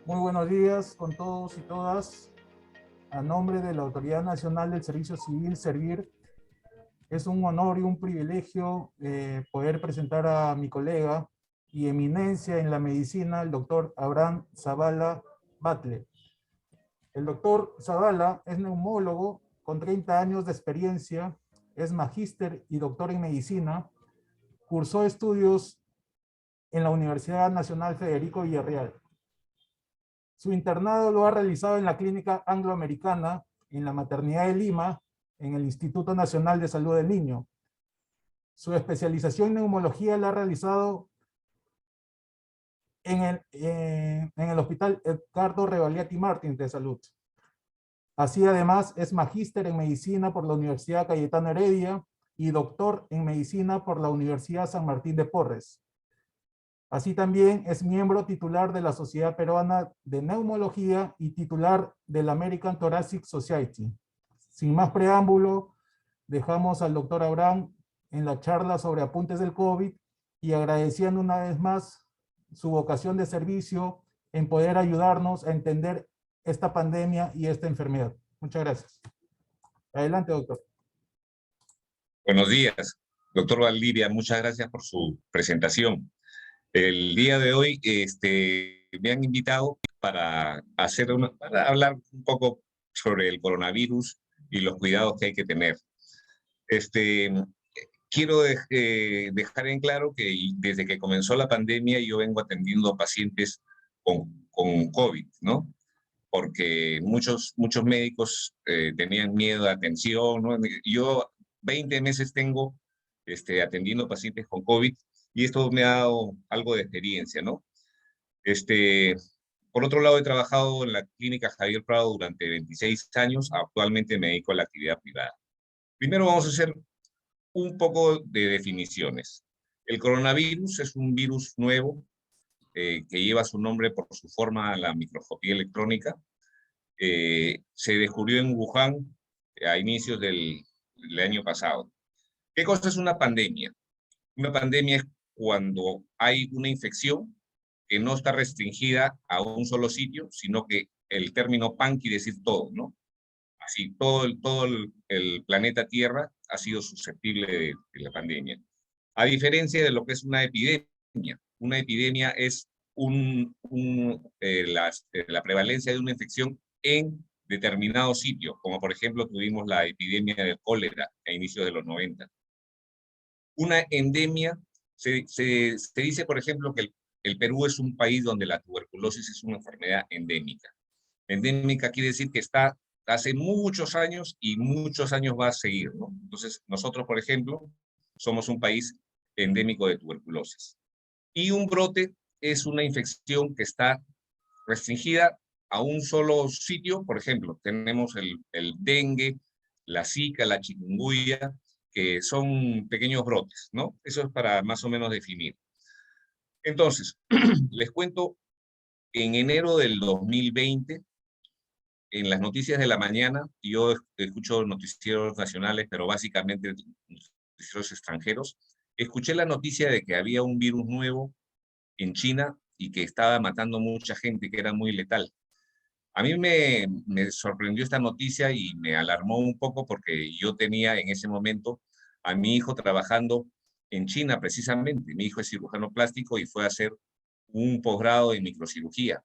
Muy buenos días con todos y todas. A nombre de la Autoridad Nacional del Servicio Civil, Servir, es un honor y un privilegio poder presentar a mi colega y eminencia en la medicina, el doctor Abraham Zavala Batle. El doctor Zavala es neumólogo con 30 años de experiencia, es magíster y doctor en medicina, cursó estudios en la Universidad Nacional Federico Villarreal. Su internado lo ha realizado en la Clínica Angloamericana, en la Maternidad de Lima, en el Instituto Nacional de Salud del Niño. Su especialización en neumología la ha realizado en el Hospital Edgardo Rebagliati Martins de Salud. Así además es magíster en medicina por la Universidad Cayetano Heredia y doctor en medicina por la Universidad San Martín de Porres. Así también es miembro titular de la Sociedad Peruana de Neumología y titular de la American Thoracic Society. Sin más preámbulo, dejamos al doctor Abraham en la charla sobre apuntes del COVID y agradeciendo una vez más su vocación de servicio en poder ayudarnos a entender esta pandemia y esta enfermedad. Muchas gracias. Adelante, doctor. Buenos días, doctor Valdivia. Muchas gracias por su presentación. El día de hoy me han invitado para hablar un poco sobre el coronavirus y los cuidados que hay que tener. Quiero dejar en claro que desde que comenzó la pandemia yo vengo atendiendo pacientes con COVID, ¿no? Porque muchos médicos tenían miedo de atención, ¿no? Yo 20 meses tengo atendiendo pacientes con COVID y esto me ha dado algo de experiencia, ¿no? Por otro lado, he trabajado en la clínica Javier Prado durante 26 años, actualmente me dedico a la actividad privada. Primero vamos a hacer un poco de definiciones. El coronavirus es un virus nuevo que lleva su nombre por su forma, la microscopía electrónica. Se descubrió en Wuhan a inicios del año pasado. ¿Qué cosa es una pandemia? Una pandemia es cuando hay una infección que no está restringida a un solo sitio, sino que el término pan quiere decir todo, ¿no? Así, todo el planeta Tierra ha sido susceptible de la pandemia. A diferencia de lo que es una epidemia es la prevalencia de una infección en determinado sitio, como por ejemplo tuvimos la epidemia del cólera a inicios de los 90. Una endemia, se dice por ejemplo que el Perú es un país donde la tuberculosis es una enfermedad endémica. Endémica quiere decir que está hace muchos años y muchos años va a seguir, ¿no? Entonces, nosotros, por ejemplo, somos un país endémico de tuberculosis. Y un brote es una infección que está restringida a un solo sitio. Por ejemplo, tenemos el dengue, la zika, la chikungunya, que son pequeños brotes, ¿no? Eso es para más o menos definir. Entonces, les cuento, en enero del 2020, en las noticias de la mañana, yo escucho noticieros nacionales, pero básicamente noticieros extranjeros, escuché la noticia de que había un virus nuevo en China y que estaba matando mucha gente, que era muy letal. A mí me sorprendió esta noticia y me alarmó un poco porque yo tenía en ese momento a mi hijo trabajando en China precisamente. Mi hijo es cirujano plástico y fue a hacer un posgrado en microcirugía.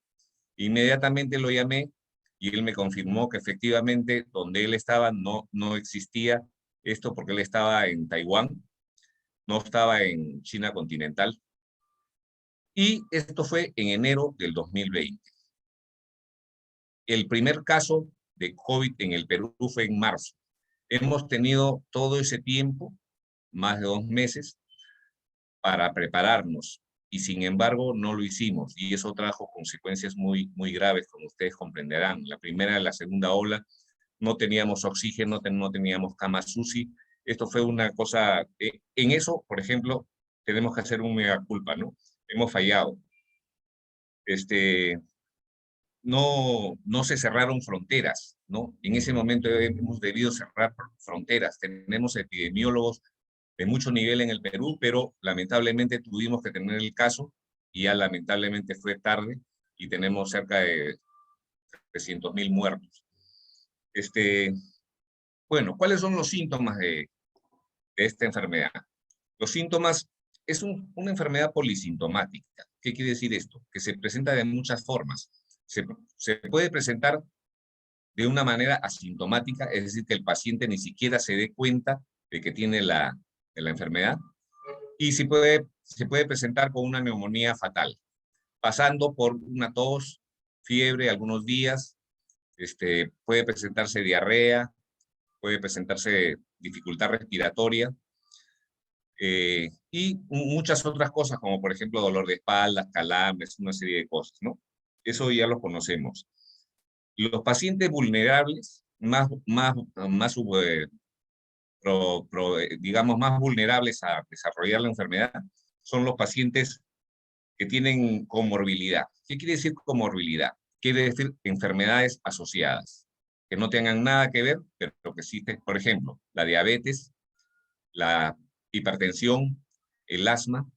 Inmediatamente lo llamé y él me confirmó que efectivamente donde él estaba no existía esto porque él estaba en Taiwán, no estaba en China continental. Y esto fue en enero del 2020. El primer caso de COVID en el Perú fue en marzo. Hemos tenido todo ese tiempo, más de 2 meses, para prepararnos y sin embargo no lo hicimos y eso trajo consecuencias muy graves, como ustedes comprenderán. La primera y la segunda ola, no teníamos oxígeno, no teníamos camas UCI. Esto fue una cosa, en eso, por ejemplo, tenemos que hacer un mea culpa, ¿no? Hemos fallado. No se cerraron fronteras, ¿no? En ese momento hemos debido cerrar fronteras. Tenemos epidemiólogos de mucho nivel en el Perú, pero lamentablemente tuvimos que tener el caso y ya lamentablemente fue tarde y tenemos cerca de 300.000 muertos. Bueno, ¿cuáles son los síntomas de esta enfermedad? Los síntomas es una enfermedad polisintomática. ¿Qué quiere decir esto? Que se presenta de muchas formas. Se puede presentar de una manera asintomática, es decir, que el paciente ni siquiera se dé cuenta de que tiene de la enfermedad, y se puede presentar con una neumonía fatal, pasando por una tos, fiebre algunos días, puede presentarse diarrea, puede presentarse dificultad respiratoria, y muchas otras cosas, como por ejemplo dolor de espalda, calambres, una serie de cosas, ¿no? Eso ya lo conocemos. Los pacientes vulnerables, digamos, más vulnerables a desarrollar la enfermedad, son los pacientes que tienen comorbilidad. ¿Qué quiere decir comorbilidad? Quiere decir enfermedades asociadas, que no tengan nada que ver, pero que existen, por ejemplo, la diabetes, la hipertensión, el asma.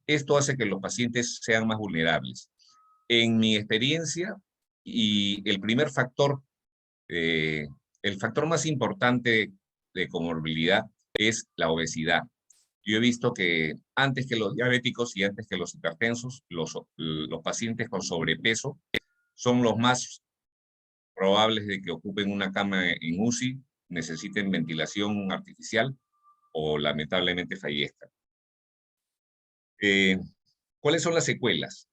Esto hace que los pacientes sean más vulnerables. En mi experiencia, y el factor más importante de comorbilidad es la obesidad. Yo he visto que antes que los diabéticos y antes que los hipertensos, los pacientes con sobrepeso son los más probables de que ocupen una cama en UCI, necesiten ventilación artificial o lamentablemente fallezcan. ¿Cuáles son las secuelas?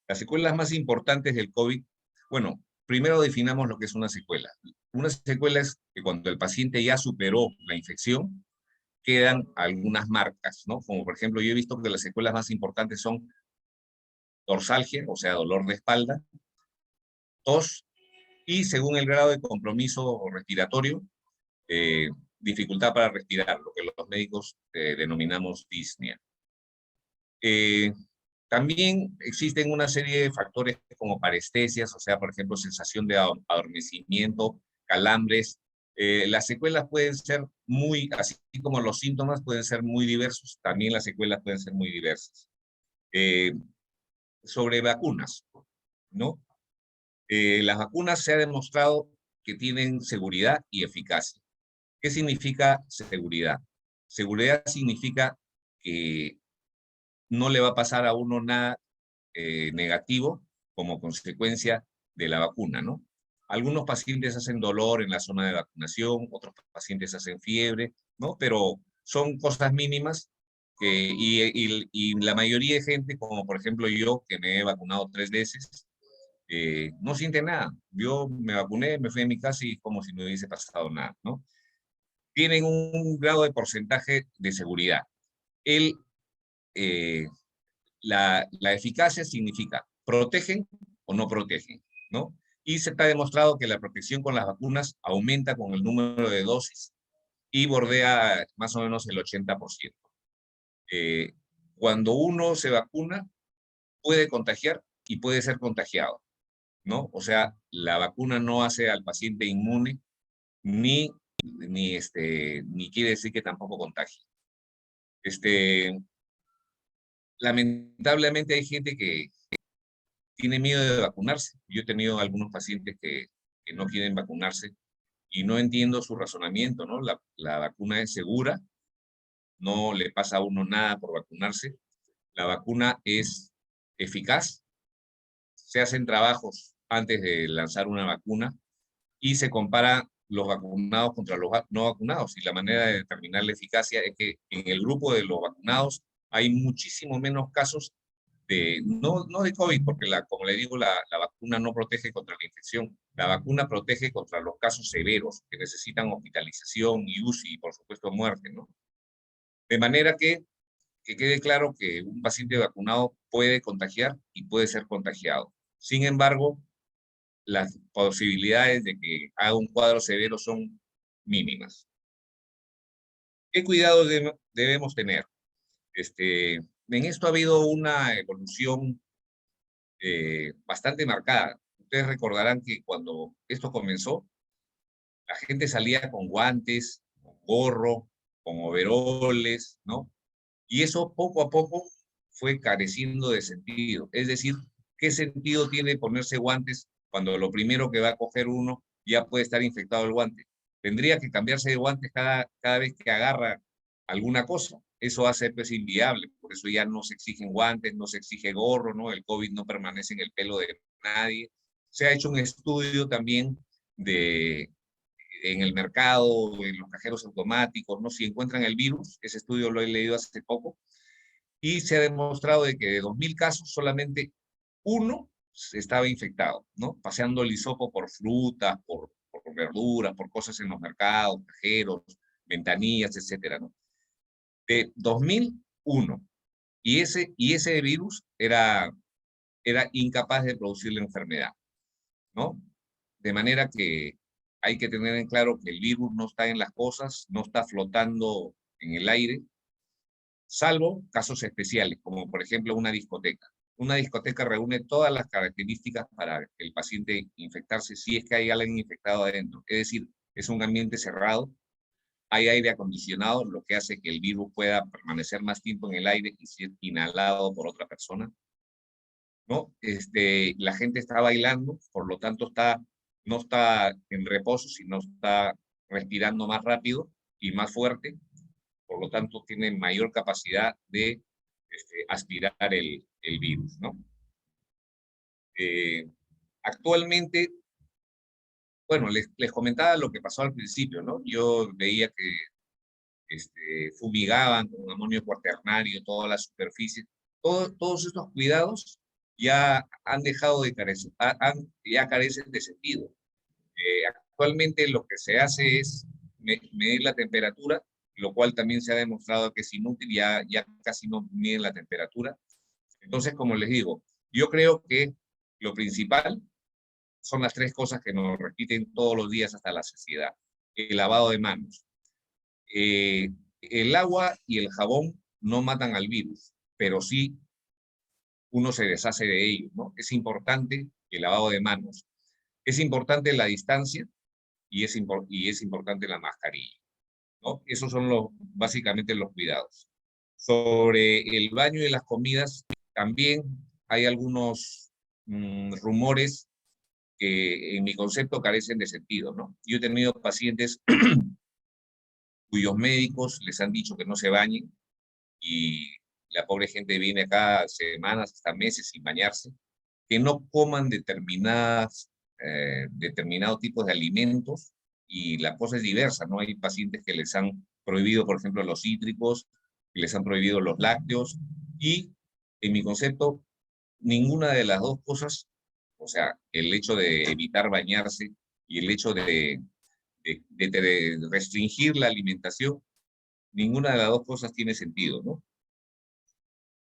Las secuelas más importantes del COVID, bueno, primero definamos lo que es una secuela. Una secuela es que cuando el paciente ya superó la infección, quedan algunas marcas, ¿no? Como por ejemplo, yo he visto que las secuelas más importantes son dorsalgia, o sea, dolor de espalda, tos, y según el grado de compromiso respiratorio, dificultad para respirar, lo que los médicos denominamos disnea. También existen una serie de factores como parestesias, o sea, por ejemplo, sensación de adormecimiento, calambres. Las secuelas pueden ser así como los síntomas pueden ser muy diversos, también las secuelas pueden ser muy diversas. Sobre vacunas, ¿no? Las vacunas se ha demostrado que tienen seguridad y eficacia. ¿Qué significa seguridad? Seguridad significa que no le va a pasar a uno nada negativo como consecuencia de la vacuna, ¿no? Algunos pacientes hacen dolor en la zona de vacunación, otros pacientes hacen fiebre, ¿no? Pero son cosas mínimas y la mayoría de gente, como por ejemplo yo, que me he vacunado 3 veces, no siente nada. Yo me vacuné, me fui a mi casa y como si no hubiese pasado nada, ¿no? Tienen un grado de porcentaje de seguridad. La eficacia significa protegen o no protegen, ¿no? Y se ha demostrado que la protección con las vacunas aumenta con el número de dosis y bordea más o menos el 80%. Cuando uno se vacuna, puede contagiar y puede ser contagiado, ¿no? O sea, la vacuna no hace al paciente inmune, ni quiere decir que tampoco contagie. Lamentablemente hay gente que tiene miedo de vacunarse. Yo he tenido algunos pacientes que no quieren vacunarse y no entiendo su razonamiento, ¿no? La vacuna es segura, no le pasa a uno nada por vacunarse. La vacuna es eficaz, se hacen trabajos antes de lanzar una vacuna y se compara los vacunados contra los no vacunados. Y la manera de determinar la eficacia es que en el grupo de los vacunados hay muchísimo menos casos no de COVID, porque como le digo, la vacuna no protege contra la infección. La vacuna protege contra los casos severos que necesitan hospitalización y UCI y por supuesto muerte, ¿no? De manera que quede claro que un paciente vacunado puede contagiar y puede ser contagiado. Sin embargo, las posibilidades de que haga un cuadro severo son mínimas. ¿Qué cuidados debemos tener? En esto ha habido una evolución bastante marcada. Ustedes recordarán que cuando esto comenzó, la gente salía con guantes, con gorro, con overoles, ¿no? Y eso poco a poco fue careciendo de sentido. Es decir, ¿qué sentido tiene ponerse guantes cuando lo primero que va a coger uno ya puede estar infectado el guante? Tendría que cambiarse de guantes cada vez que agarra alguna cosa. Eso hace pues inviable, por eso ya no se exigen guantes, no se exige gorro, ¿no? El COVID no permanece en el pelo de nadie. Se ha hecho un estudio también en el mercado, en los cajeros automáticos, ¿no? Si encuentran el virus, ese estudio lo he leído hace poco, y se ha demostrado de que de 2.000 casos solamente uno estaba infectado, ¿no? Paseando el hisopo por frutas, por verduras, por cosas en los mercados, cajeros, ventanillas, etcétera, ¿no? De 2001. Y ese virus era incapaz de producir la enfermedad, ¿no? De manera que hay que tener en claro que el virus no está en las cosas, no está flotando en el aire, salvo casos especiales, como por ejemplo una discoteca. Una discoteca reúne todas las características para el paciente infectarse si es que hay alguien infectado adentro. Es decir, es un ambiente cerrado, hay aire acondicionado, lo que hace que el virus pueda permanecer más tiempo en el aire y ser inhalado por otra persona, ¿no? La gente está bailando, por lo tanto no está en reposo, sino está respirando más rápido y más fuerte, por lo tanto tiene mayor capacidad de aspirar el virus, ¿no? Actualmente, bueno, les comentaba lo que pasó al principio, ¿no? Yo veía que fumigaban con amonio cuaternario todas las superficies. Todos estos cuidados ya han dejado de carecer, ya carecen de sentido. Actualmente lo que se hace es medir la temperatura, lo cual también se ha demostrado que es inútil, ya casi no miden la temperatura. Entonces, como les digo, yo creo que lo principal son las tres cosas que nos repiten todos los días hasta la saciedad. El lavado de manos. El agua y el jabón no matan al virus, pero sí uno se deshace de ellos, ¿no? Es importante el lavado de manos. Es importante la distancia y es importante la mascarilla, ¿no? Esos son básicamente los cuidados. Sobre el baño y las comidas, también hay algunos rumores que en mi concepto carecen de sentido, ¿no? Yo he tenido pacientes cuyos médicos les han dicho que no se bañen y la pobre gente viene acá semanas, hasta meses sin bañarse, que no coman determinados tipos de alimentos y la cosa es diversa, ¿no? Hay pacientes que les han prohibido, por ejemplo, los cítricos, que les han prohibido los lácteos y, en mi concepto, ninguna de las dos cosas, o sea, el hecho de evitar bañarse y el hecho de restringir la alimentación, ninguna de las dos cosas tiene sentido, ¿no?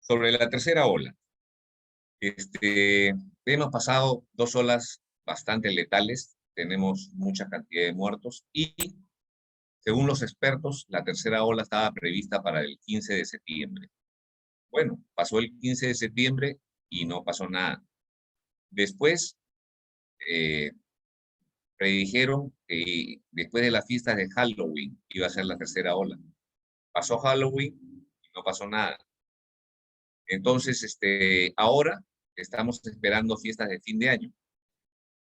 Sobre la tercera ola, hemos pasado 2 olas bastante letales, tenemos mucha cantidad de muertos y, según los expertos, la tercera ola estaba prevista para el 15 de septiembre. Bueno, pasó el 15 de septiembre y no pasó nada. Después, predijeron que después de las fiestas de Halloween iba a ser la tercera ola. Pasó Halloween y no pasó nada. Entonces, ahora estamos esperando fiestas de fin de año.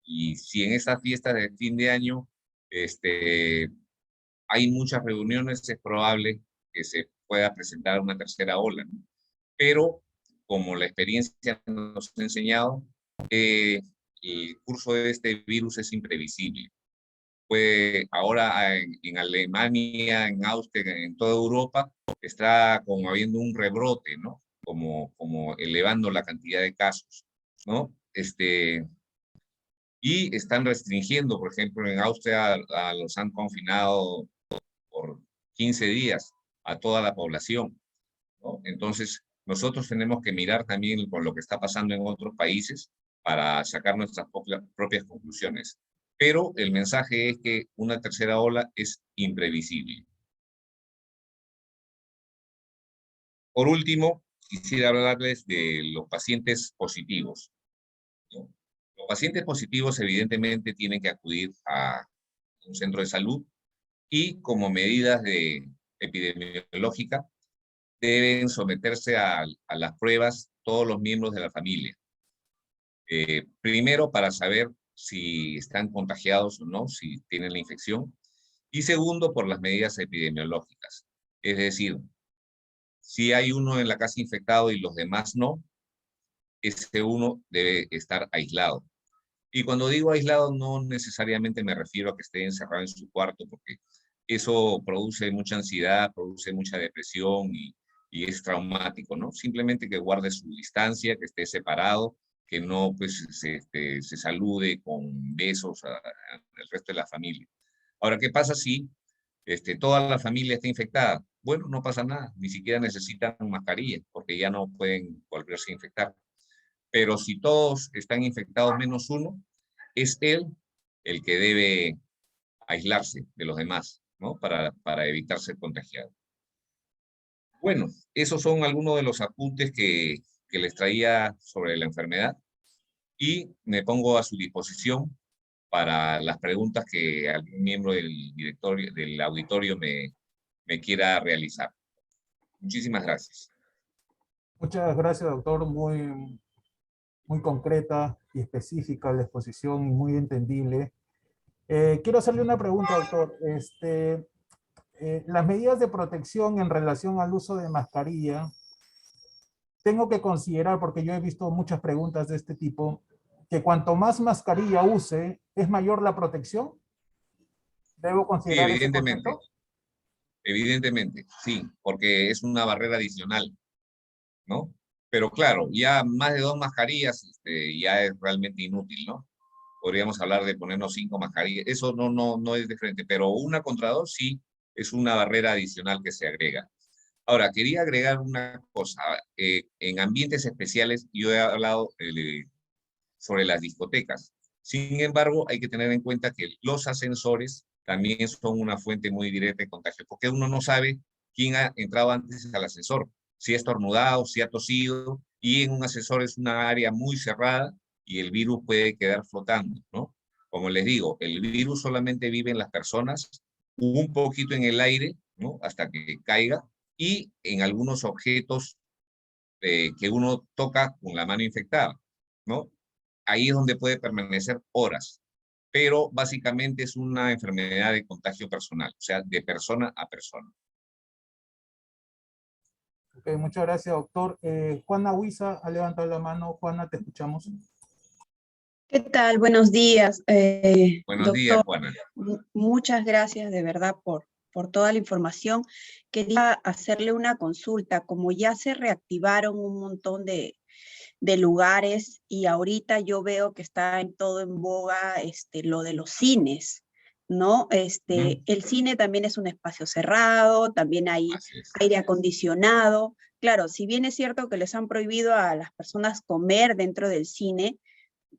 Y si en esas fiestas de fin de año hay muchas reuniones, es probable que se pueda presentar una tercera ola, ¿no? Pero, como la experiencia nos ha enseñado, el curso de este virus es imprevisible. Ahora en Alemania, en Austria, en toda Europa, está como habiendo un rebrote, ¿no? Como elevando la cantidad de casos, ¿no? Y están restringiendo, por ejemplo, en Austria los han confinado por 15 días a toda la población, ¿no? Entonces, nosotros tenemos que mirar también con lo que está pasando en otros países para sacar nuestras propias conclusiones. Pero el mensaje es que una tercera ola es imprevisible. Por último, quisiera hablarles de los pacientes positivos, ¿no? Los pacientes positivos evidentemente tienen que acudir a un centro de salud y, como medidas epidemiológicas, deben someterse a las pruebas todos los miembros de la familia. Primero, para saber si están contagiados o no, si tienen la infección. Y segundo, por las medidas epidemiológicas. Es decir, si hay uno en la casa infectado y los demás no, ese uno debe estar aislado. Y cuando digo aislado, no necesariamente me refiero a que esté encerrado en su cuarto, porque eso produce mucha ansiedad, produce mucha depresión y es traumático, ¿no? Simplemente que guarde su distancia, que esté separado, que no pues, se salude con besos al resto de la familia. Ahora, ¿qué pasa si toda la familia está infectada? Bueno, no pasa nada, ni siquiera necesitan mascarilla, porque ya no pueden volverse a infectar. Pero si todos están infectados menos uno, es él el que debe aislarse de los demás, ¿no? Para evitar ser contagiado. Bueno, esos son algunos de los apuntes que les traía sobre la enfermedad y me pongo a su disposición para las preguntas que algún miembro del auditorio me quiera realizar. Muchísimas gracias. Muchas gracias, doctor. Muy concreta y específica la exposición y muy entendible. Quiero hacerle una pregunta, doctor. Las medidas de protección en relación al uso de mascarilla, tengo que considerar, porque yo he visto muchas preguntas de este tipo, que cuanto más mascarilla use, ¿es mayor la protección? ¿Debo Sí, considerar ese evidentemente, concepto? evidentemente, sí, porque es una barrera adicional, ¿no? Pero claro, ya más de 2 mascarillas ya es realmente inútil, ¿no? Podríamos hablar de ponernos 5 mascarillas, eso no es de frente, pero 1 contra 2 sí es una barrera adicional que se agrega. Ahora, quería agregar una cosa, en ambientes especiales yo he hablado sobre las discotecas. Sin embargo, hay que tener en cuenta que los ascensores también son una fuente muy directa de contagio, porque uno no sabe quién ha entrado antes al ascensor, si ha estornudado, si ha tosido, y en un ascensor es una área muy cerrada y el virus puede quedar flotando, ¿no? Como les digo, el virus solamente vive en las personas, un poquito en el aire, ¿no? Hasta que caiga, y en algunos objetos que uno toca con la mano infectada, ¿no? Ahí es donde puede permanecer horas, pero básicamente es una enfermedad de contagio personal, o sea, de persona a persona. Okay, muchas gracias, doctor. Juana Huiza ha levantado la mano. Juana, te escuchamos. ¿Qué tal? Buenos días, Buenos días, doctor. Juana. Muchas gracias de verdad por toda la información. Quería hacerle una consulta. Como ya se reactivaron un montón de lugares y ahorita yo veo que está en todo en boga lo de los cines, ¿no? El cine también es un espacio cerrado, también hay aire acondicionado. Claro, si bien es cierto que les han prohibido a las personas comer dentro del cine,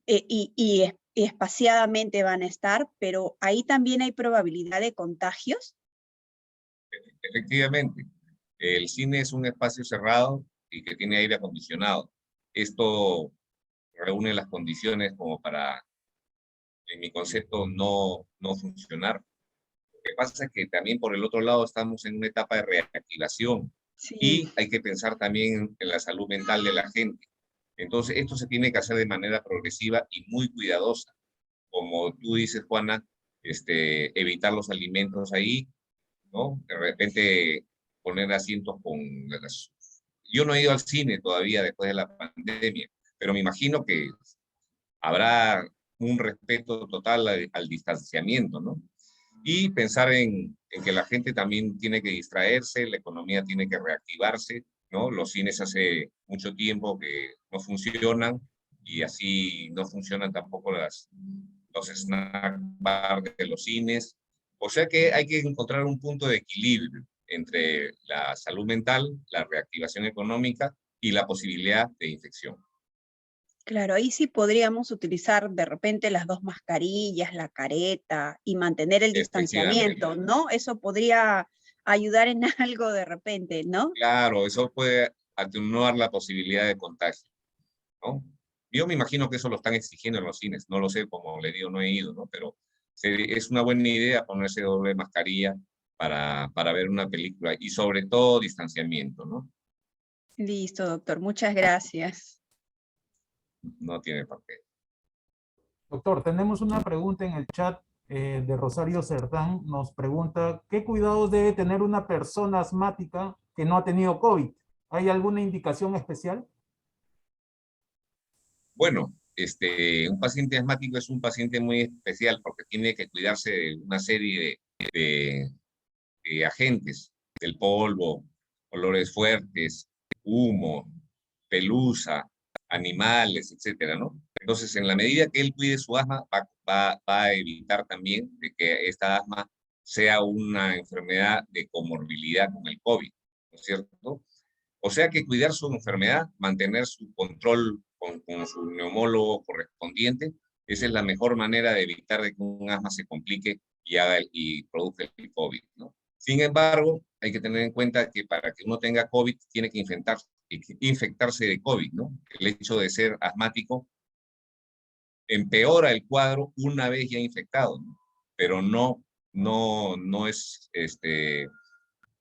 y espaciadamente van a estar, pero ahí también hay probabilidad de contagios. Efectivamente, el cine es un espacio cerrado y que tiene aire acondicionado. Esto reúne las condiciones como para, en mi concepto, no funcionar. Lo que pasa es que también por el otro lado estamos en una etapa de reactivación Sí. y hay que pensar también en la salud mental de la gente. Entonces, esto se tiene que hacer de manera progresiva y muy cuidadosa. Como tú dices, Juana, evitar los alimentos ahí, ¿no? De repente poner asientos con... Yo no he ido al cine todavía después de la pandemia, pero me imagino que habrá un respeto total al distanciamiento, ¿no? Y pensar en que la gente también tiene que distraerse, la economía tiene que reactivarse, ¿no? Los cines hace mucho tiempo que no funcionan y así no funcionan tampoco los snack bar de los cines. O sea que hay que encontrar un punto de equilibrio entre la salud mental, la reactivación económica y la posibilidad de infección. Claro, ahí sí podríamos utilizar de repente las 2 mascarillas, la careta y mantener el distanciamiento, ¿no? Eso podría ayudar en algo de repente, ¿no? Claro, eso puede atenuar la posibilidad de contagio, ¿no? Yo me imagino que eso lo están exigiendo en los cines, no lo sé, como le digo, no he ido, ¿no? Pero es una buena idea ponerse doble mascarilla para ver una película y sobre todo distanciamiento, ¿no? Listo, doctor. Muchas gracias. no tiene por qué. Doctor, tenemos una pregunta en el chat de Rosario Cerdán. Nos pregunta, ¿qué cuidados debe tener una persona asmática que no ha tenido COVID? ¿Hay alguna indicación especial? Bueno, un paciente asmático es un paciente muy especial porque tiene que cuidarse de una serie de agentes, del polvo, olores fuertes, humo, pelusa, animales, etcétera, ¿no? Entonces, en la medida que él cuide su asma, va a evitar también de que esta asma sea una enfermedad de comorbilidad con el COVID, ¿no es cierto? O sea que cuidar su enfermedad, mantener su control con su neumólogo correspondiente, esa es la mejor manera de evitar de que un asma se complique y produzca el COVID, ¿no? Sin embargo, hay que tener en cuenta que para que uno tenga COVID, tiene que infectarse de COVID, ¿no? El hecho de ser asmático empeora el cuadro una vez ya infectado, ¿no? Pero no es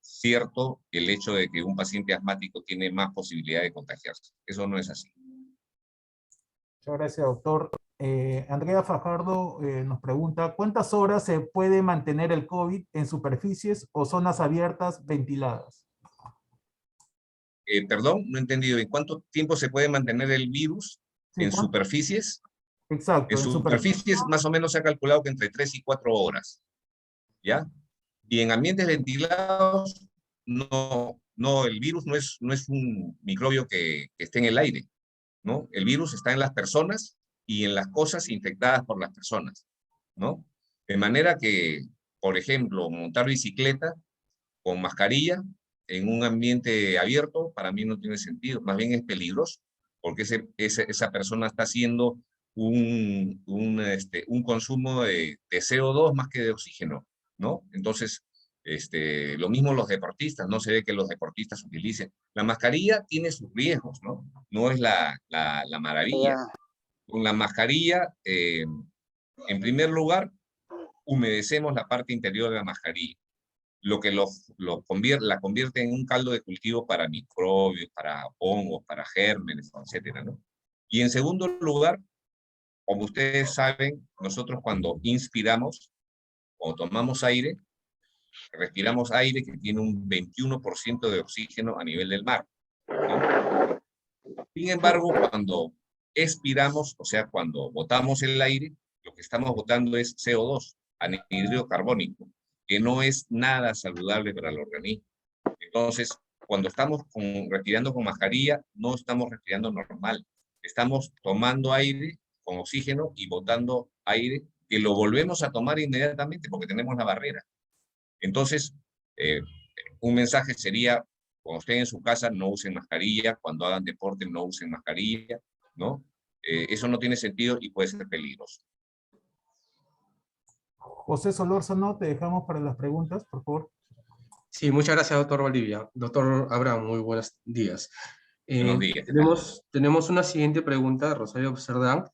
cierto el hecho de que un paciente asmático tiene más posibilidad de contagiarse. Eso no es así. Muchas gracias, doctor. Andrea Fajardo nos pregunta, ¿cuántas horas se puede mantener el COVID en superficies o zonas abiertas ventiladas? Perdón, no he entendido. ¿En cuánto tiempo se puede mantener el virus Sí, en superficies? En exacto, en superficies. superficies más o menos se ha calculado que entre 3 y 4 horas, ¿ya? Y en ambientes ventilados, el virus no es un microbio que esté en el aire, ¿no? El virus está en las personas y en las cosas infectadas por las personas, ¿no? De manera que, por ejemplo, montar bicicleta con mascarilla en un ambiente abierto, para mí no tiene sentido, más bien es peligroso, porque esa persona está haciendo un consumo de CO2 más que de oxígeno, ¿no? Entonces, lo mismo los deportistas, no se ve que los deportistas utilicen. La mascarilla tiene sus riesgos, ¿no? No es la maravilla. Con la mascarilla, en primer lugar, humedecemos la parte interior de la mascarilla, lo que la convierte en un caldo de cultivo para microbios, para hongos, para gérmenes, etcétera, ¿no? Y en segundo lugar, como ustedes saben, nosotros cuando inspiramos o tomamos aire, respiramos aire que tiene un 21% de oxígeno a nivel del mar, ¿no? Sin embargo, cuando expiramos, o sea, cuando botamos el aire, lo que estamos botando es CO2, anhídrido carbónico, que no es nada saludable para el organismo. Entonces, cuando estamos respirando con mascarilla, no estamos respirando normal. Estamos tomando aire con oxígeno y botando aire que lo volvemos a tomar inmediatamente porque tenemos la barrera. Entonces, eh, un mensaje sería, cuando estén en su casa, no usen mascarilla, cuando hagan deporte, no usen mascarilla, ¿no? Eso no tiene sentido y puede ser peligroso. José Solórzano, te dejamos para las preguntas, por favor. Sí, muchas gracias, doctor Valdivia. Doctor Abraham, muy buenos días. Buenos días. ¿Qué tal? Tenemos una siguiente pregunta de Rosario Cerdán,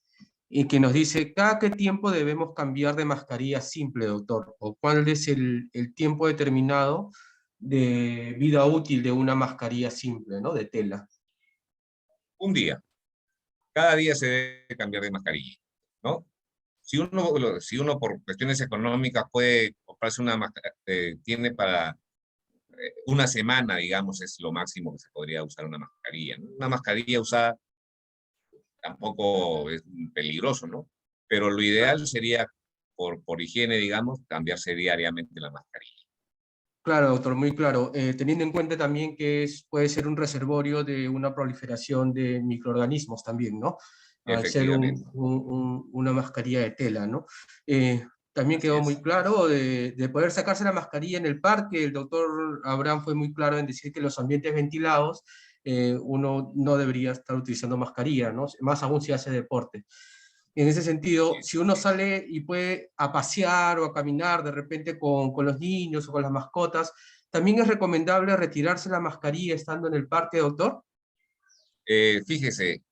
y que nos dice, ¿cada qué tiempo debemos cambiar de mascarilla simple, doctor? ¿O cuál es el tiempo determinado de vida útil de una mascarilla simple, ¿no? De tela. Un día. Cada día se debe cambiar de mascarilla, ¿no? Si uno por cuestiones económicas puede comprarse una mascarilla, tiene para una semana, digamos, es lo máximo que se podría usar una mascarilla, ¿no? Una mascarilla usada tampoco es peligroso, ¿no? Pero lo ideal sería, por higiene, digamos, cambiarse diariamente la mascarilla. Claro, doctor, muy claro. Teniendo en cuenta también que puede ser un reservorio de una proliferación de microorganismos también, ¿no? Al ser Efectivamente. una mascarilla de tela, ¿no? También Así quedó es. muy claro de poder sacarse la mascarilla en el parque. El doctor Abraham fue muy claro en decir que los ambientes ventilados uno no debería estar utilizando mascarilla, ¿no? Más aún si hace deporte. En ese sentido, si uno sale y puede a pasear o a caminar de repente con los niños o con las mascotas, ¿también es recomendable retirarse la mascarilla estando en el parque, doctor? Fíjese,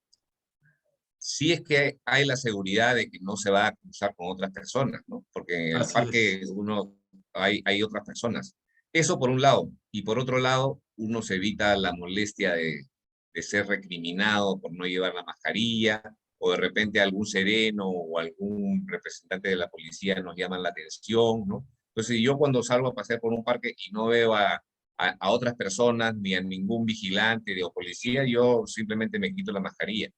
si es que hay la seguridad de que no se va a cruzar con otras personas, ¿no? Porque en el Así parque es. hay otras personas. Eso por un lado. Y por otro lado, uno se evita la molestia de ser recriminado por no llevar la mascarilla, o de repente algún sereno o algún representante de la policía nos llaman la atención, ¿no? Entonces yo cuando salgo a pasear por un parque y no veo a otras personas ni a ningún vigilante o policía, yo simplemente me quito la mascarilla.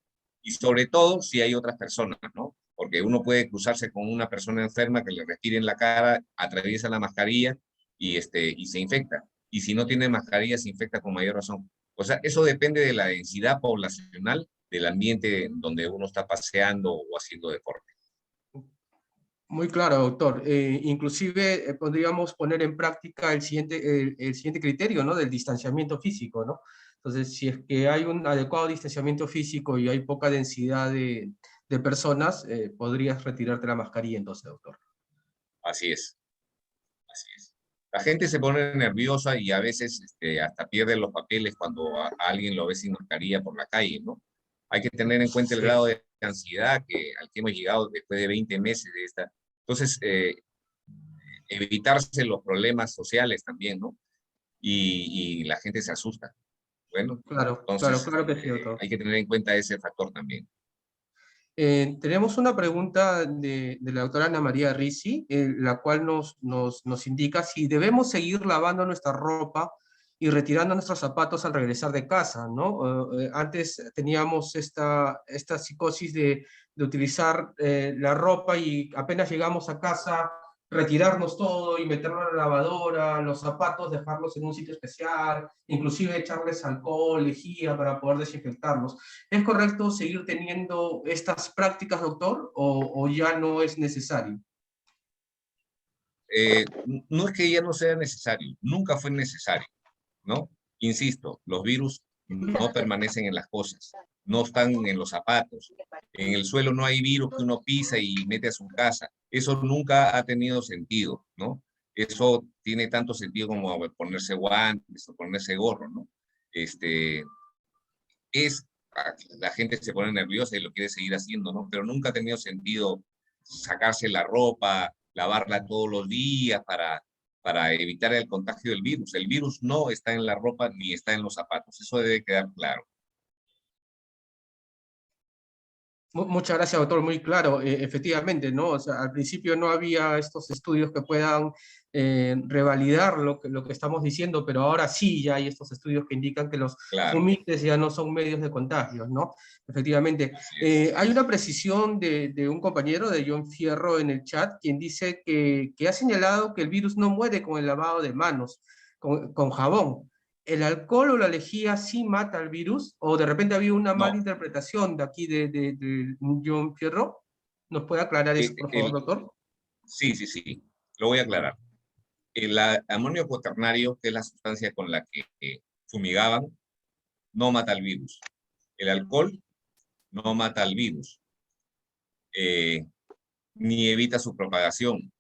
Y sobre todo si hay otras personas, ¿no? Porque uno puede cruzarse con una persona enferma que le respire en la cara, atraviesa la mascarilla y se infecta. Y si no tiene mascarilla, se infecta con mayor razón. O sea, eso depende de la densidad poblacional del ambiente donde uno está paseando o haciendo deporte. Muy claro, doctor. Inclusive podríamos poner en práctica el siguiente criterio, ¿no? Del distanciamiento físico, ¿no? Entonces, si es que hay un adecuado distanciamiento físico y hay poca densidad de personas, podrías retirarte la mascarilla entonces, doctor. Así es, así es. La gente se pone nerviosa y a veces hasta pierde los papeles cuando a alguien lo ve sin mascarilla por la calle, ¿no? Hay que tener en cuenta el grado de ansiedad al que hemos llegado después de 20 meses de esta. Entonces, evitarse los problemas sociales también, ¿no? Y la gente se asusta. Bueno, Claro, entonces claro que sí, doctor. hay que tener en cuenta ese factor también. Tenemos una pregunta de la doctora Ana María Risi, la cual nos indica si debemos seguir lavando nuestra ropa y retirando nuestros zapatos al regresar de casa, ¿no? Antes teníamos esta psicosis de utilizar la ropa y apenas llegamos a casa, retirarnos todo y meterlo en la lavadora, los zapatos dejarlos en un sitio especial, inclusive echarles alcohol, lejía para poder desinfectarlos. ¿Es correcto seguir teniendo estas prácticas, doctor, o ya no es necesario? No es que ya no sea necesario, nunca fue necesario, ¿no? Insisto, los virus no permanecen en las cosas, no están en los zapatos, en el suelo no hay virus que uno pisa y mete a su casa. Eso nunca ha tenido sentido, ¿no? Eso tiene tanto sentido como ponerse guantes o ponerse gorro, ¿no? La gente se pone nerviosa y lo quiere seguir haciendo, ¿no? Pero nunca ha tenido sentido sacarse la ropa, lavarla todos los días para evitar el contagio del virus. El virus no está en la ropa ni está en los zapatos. Eso debe quedar claro. Muchas gracias, doctor, muy claro. Efectivamente, ¿no? O sea, al principio no había estos estudios que puedan revalidar lo que estamos diciendo, pero ahora sí ya hay estos estudios que indican que los humites ya no son medios de contagio, ¿no? Efectivamente. Hay una precisión de un compañero, de John Fierro, en el chat, quien dice que ha señalado que el virus no muere con el lavado de manos, con jabón. ¿El alcohol o la lejía sí mata al virus? ¿O de repente había una mala interpretación de aquí de John Fierro? ¿Nos puede aclarar eso, por favor, doctor? Sí. Lo voy a aclarar. El amonio cuaternario, que es la sustancia con la que fumigaban, no mata al virus. El alcohol no mata al virus, ni evita su propagación.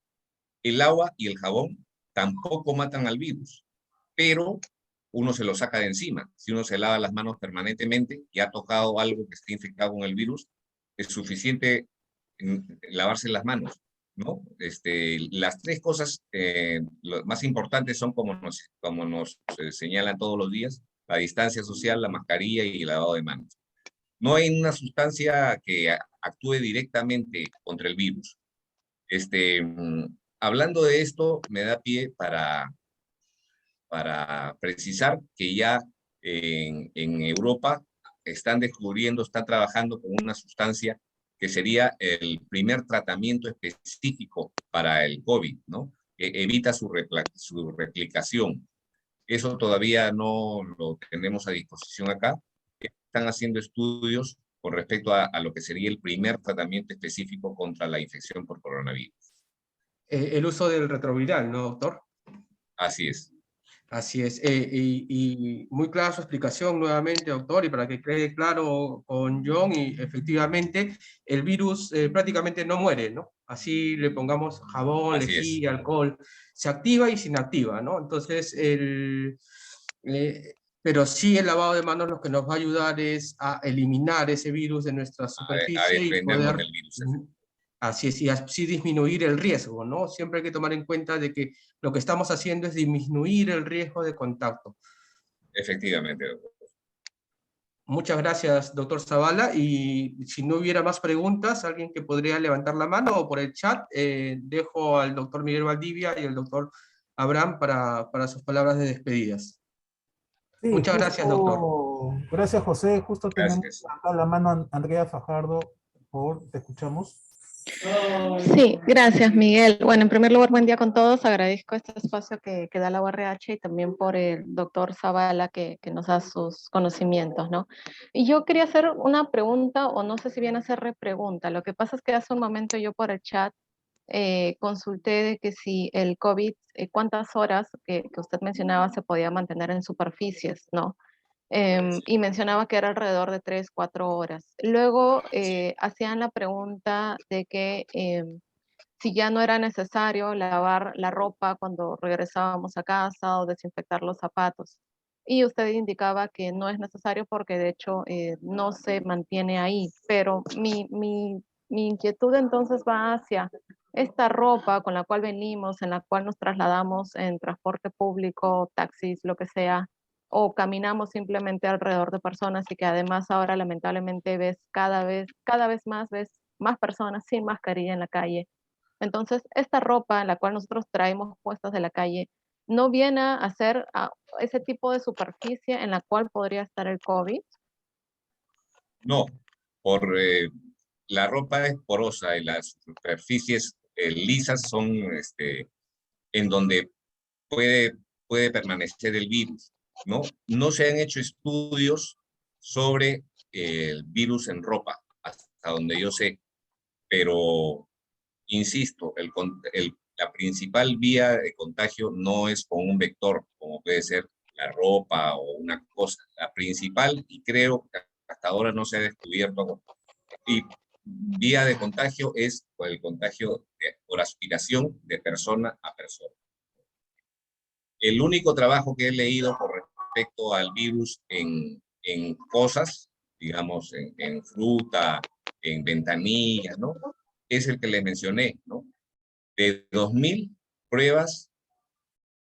El agua y el jabón tampoco matan al virus, pero uno se lo saca de encima. Si uno se lava las manos permanentemente y ha tocado algo que esté infectado con el virus, es suficiente lavarse las manos, ¿no? Las tres cosas más importantes son como nos señalan todos los días: la distancia social, la mascarilla y el lavado de manos. No hay una sustancia que actúe directamente contra el virus. Hablando de esto, me da pie para precisar que ya en Europa están trabajando con una sustancia que sería el primer tratamiento específico para el COVID, ¿no? Evita su replicación. Eso todavía no lo tenemos a disposición acá. Están haciendo estudios con respecto a lo que sería el primer tratamiento específico contra la infección por coronavirus. El uso del retroviral, ¿no, doctor? Así es. Así es. Y muy clara su explicación nuevamente, doctor, y para que quede claro con John, y efectivamente el virus prácticamente no muere, ¿no? Así le pongamos jabón, lejía, alcohol, se activa y se inactiva, ¿no? Entonces, pero sí el lavado de manos lo que nos va a ayudar es a eliminar ese virus de nuestra superficie y poder... del virus. Así es, y así disminuir el riesgo, ¿no? Siempre hay que tomar en cuenta de que lo que estamos haciendo es disminuir el riesgo de contacto. Efectivamente, doctor. Muchas gracias, doctor Zavala. Y si no hubiera más preguntas, alguien que podría levantar la mano o por el chat, dejo al doctor Miguel Valdivia y al doctor Abraham para sus palabras de despedidas. Sí, Muchas gracias, doctor. Gracias, José. Justo tenemos Gracias. acá la mano a Andrea Fajardo. Por favor, te escuchamos. Sí, gracias, Miguel. Bueno, en primer lugar, buen día con todos. Agradezco este espacio que da la URH y también por el doctor Zavala que nos da sus conocimientos, ¿no? Y yo quería hacer una pregunta, o no sé si bien hacer repregunta. Lo que pasa es que hace un momento yo por el chat consulté de que si el COVID, cuántas horas que usted mencionaba se podía mantener en superficies, ¿no? Y mencionaba que era alrededor de 3, 4 horas. Luego hacían la pregunta de que si ya no era necesario lavar la ropa cuando regresábamos a casa o desinfectar los zapatos. Y usted indicaba que no es necesario porque de hecho no se mantiene ahí. Pero mi inquietud entonces va hacia esta ropa con la cual venimos, en la cual nos trasladamos en transporte público, taxis, lo que sea, o caminamos simplemente alrededor de personas y que además ahora lamentablemente ves cada vez más, ves más personas sin mascarilla en la calle. Entonces, esta ropa en la cual nosotros traemos puestas de la calle no viene a ser ese tipo de superficie en la cual podría estar el COVID. No, la ropa es porosa y las superficies lisas son en donde puede permanecer el virus, ¿no? No se han hecho estudios sobre el virus en ropa, hasta donde yo sé, pero insisto, la principal vía de contagio no es con un vector, como puede ser la ropa o una cosa. La principal, y creo que hasta ahora no se ha descubierto, y vía de contagio es por el contagio por aspiración de persona a persona. El único trabajo que he leído con respecto al virus en cosas, digamos, en fruta, en ventanillas, ¿no? Es el que le mencioné, ¿no? De 2.000 pruebas,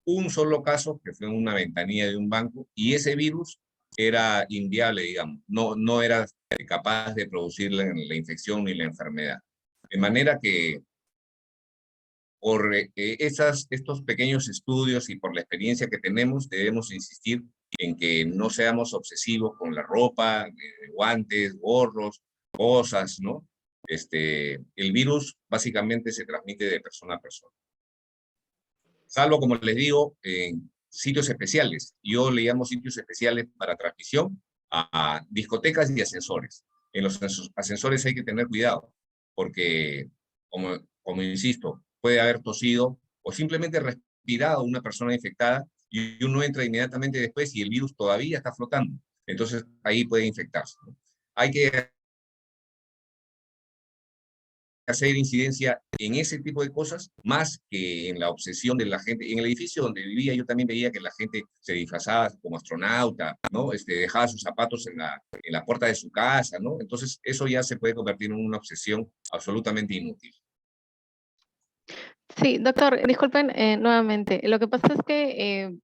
un solo caso, que fue en una ventanilla de un banco, y ese virus era inviable, digamos, no era capaz de producir la infección ni la enfermedad. De manera que por estos pequeños estudios y por la experiencia que tenemos, debemos insistir en que no seamos obsesivos con la ropa, guantes, gorros, cosas, ¿no? El virus básicamente se transmite de persona a persona. Salvo, como les digo, en sitios especiales. Yo le llamo sitios especiales para transmisión a discotecas y ascensores. En los ascensores hay que tener cuidado, porque, como insisto, puede haber tosido o simplemente respirado una persona infectada y uno entra inmediatamente después y el virus todavía está flotando. Entonces, ahí puede infectarse, ¿no? Hay que hacer incidencia en ese tipo de cosas, más que en la obsesión de la gente. En el edificio donde vivía yo también veía que la gente se disfrazaba como astronauta, ¿no? Dejaba sus zapatos en la puerta de su casa, ¿no? Entonces eso ya se puede convertir en una obsesión absolutamente inútil. Sí, doctor, disculpen nuevamente. Lo que pasa es que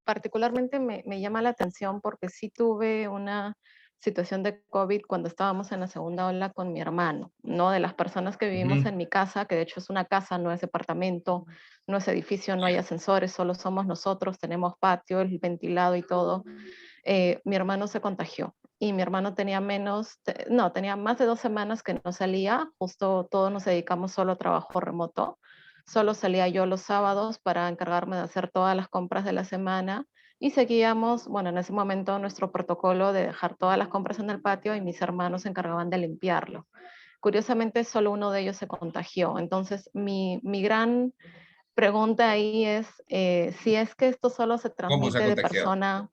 particularmente me llama la atención porque sí tuve una situación de COVID cuando estábamos en la segunda ola con mi hermano, ¿no? De las personas que vivimos en mi casa, que de hecho es una casa, no es departamento, no es edificio, no hay ascensores, solo somos nosotros, tenemos patio, el ventilado y todo. Mi hermano se contagió y mi hermano tenía tenía más de 2 semanas que no salía, justo todos nos dedicamos solo a trabajo remoto. Solo salía yo los sábados para encargarme de hacer todas las compras de la semana y seguíamos, bueno, en ese momento nuestro protocolo de dejar todas las compras en el patio y mis hermanos se encargaban de limpiarlo. Curiosamente, solo uno de ellos se contagió. Entonces, mi gran pregunta ahí es si es que esto solo se ¿Cómo se ha transmite de contagiado? persona.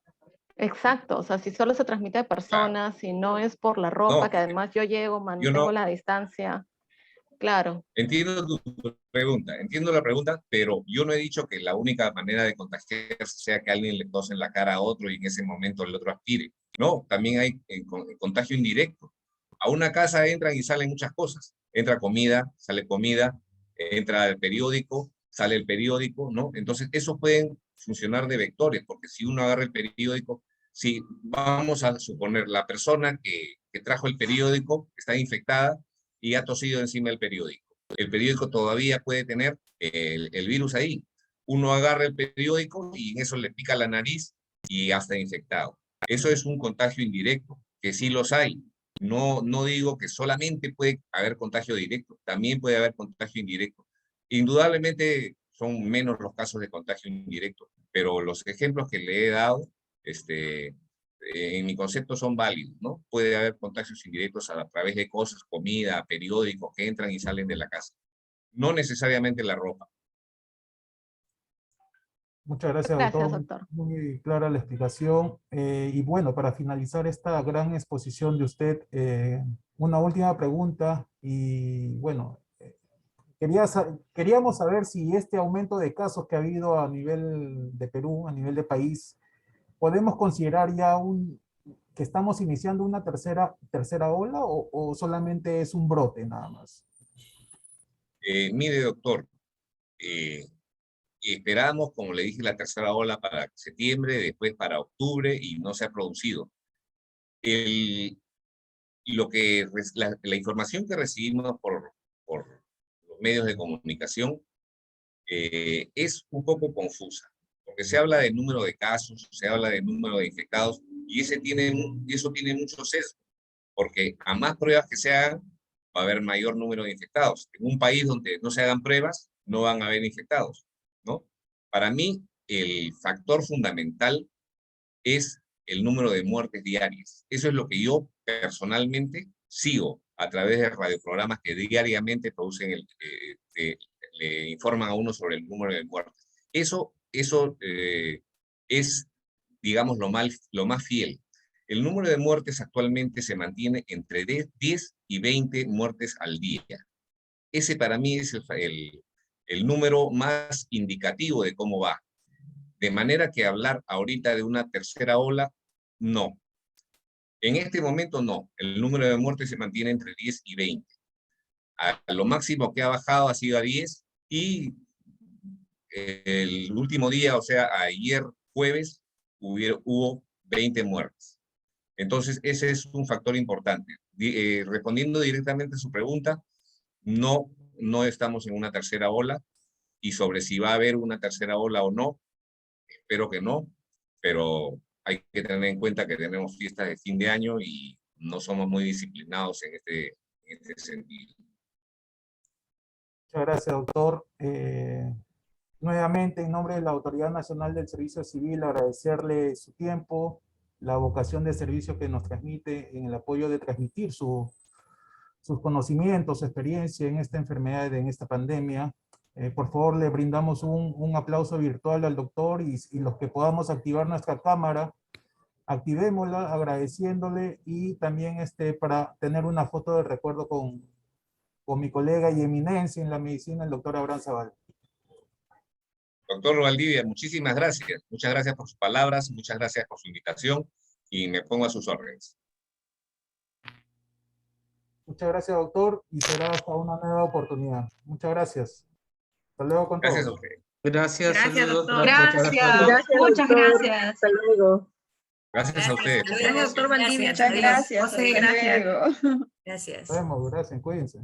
Exacto, o sea, si solo se transmite de Claro. persona, si no es por la ropa, No, que además yo llego, yo mantengo no la distancia. Claro. entiendo tu pregunta, entiendo la pregunta, pero yo no he dicho que la única manera de contagiarse sea que alguien le tose en la cara a otro y en ese momento el otro aspire. No, también hay contagio indirecto. A una casa entran y salen muchas cosas. Entra comida, sale comida, entra el periódico, sale el periódico, ¿no? Entonces, esos pueden funcionar de vectores, porque si uno agarra el periódico, Si vamos a suponer la persona que trajo el periódico está infectada y ha tosido encima del periódico. El periódico todavía puede tener el virus ahí. Uno agarra el periódico y en eso le pica la nariz y ya está infectado. Eso es un contagio indirecto, que sí los hay. No digo que solamente puede haber contagio directo, también puede haber contagio indirecto. Indudablemente son menos los casos de contagio indirecto, pero los ejemplos que le he dado, en mi concepto son válidos, ¿no? Puede haber contagios indirectos a través de cosas, comida, periódicos que entran y salen de la casa. No necesariamente la ropa. Muchas gracias, Gracias, doctor. doctor. Muy clara la explicación. Y bueno, para finalizar esta gran exposición de usted, una última pregunta. Y bueno, queríamos saber si este aumento de casos que ha habido a nivel de Perú, a nivel de país, podemos considerar ya que estamos iniciando una tercera ola o solamente es un brote nada más. Mire, doctor, esperamos, como le dije, la tercera ola para septiembre, después para octubre, y no se ha producido. La información que recibimos por los medios de comunicación es un poco confusa, porque se habla del número de casos, se habla del número de infectados, y eso tiene mucho sesgo, porque a más pruebas que se hagan, va a haber mayor número de infectados. En un país donde no se hagan pruebas, no van a haber infectados, ¿no? Para mí, el factor fundamental es el número de muertes diarias. Eso es lo que yo personalmente sigo a través de radioprogramas que diariamente producen, le informan a uno sobre el número de muertes. Eso es, digamos, lo más fiel. El número de muertes actualmente se mantiene entre 10 y 20 muertes al día. Ese para mí es el número más indicativo de cómo va. De manera que hablar ahorita de una tercera ola, no. En este momento no. El número de muertes se mantiene entre 10 y 20. A lo máximo que ha bajado ha sido a 10 y el último día, o sea, ayer jueves, hubo 20 muertes. Entonces, ese es un factor importante. Respondiendo directamente a su pregunta, no estamos en una tercera ola, y sobre si va a haber una tercera ola o no, espero que no, pero hay que tener en cuenta que tenemos fiestas de fin de año y no somos muy disciplinados en este sentido. Muchas gracias, doctor. Nuevamente, en nombre de la Autoridad Nacional del Servicio Civil, agradecerle su tiempo, la vocación de servicio que nos transmite en el apoyo de transmitir sus conocimientos, su experiencia en esta enfermedad, en esta pandemia. Por favor, le brindamos un aplauso virtual al doctor y los que podamos activar nuestra cámara, activémosla agradeciéndole, y también para tener una foto de recuerdo con mi colega y eminencia en la medicina, el doctor Abraham Zavala. Doctor Valdivia, muchísimas gracias. Muchas gracias por sus palabras, muchas gracias por su invitación y me pongo a sus órdenes. Muchas gracias, doctor, y será hasta una nueva oportunidad. Muchas gracias. Hasta luego con todos. Gracias a usted. Gracias, Gracias, saludos. doctor. Gracias, Muchas doctor. gracias. Hasta luego. Gracias a usted. Gracias, doctor Valdivia. Muchas gracias. José, Hasta gracias. luego. Gracias. Nos vemos, gracias, cuídense.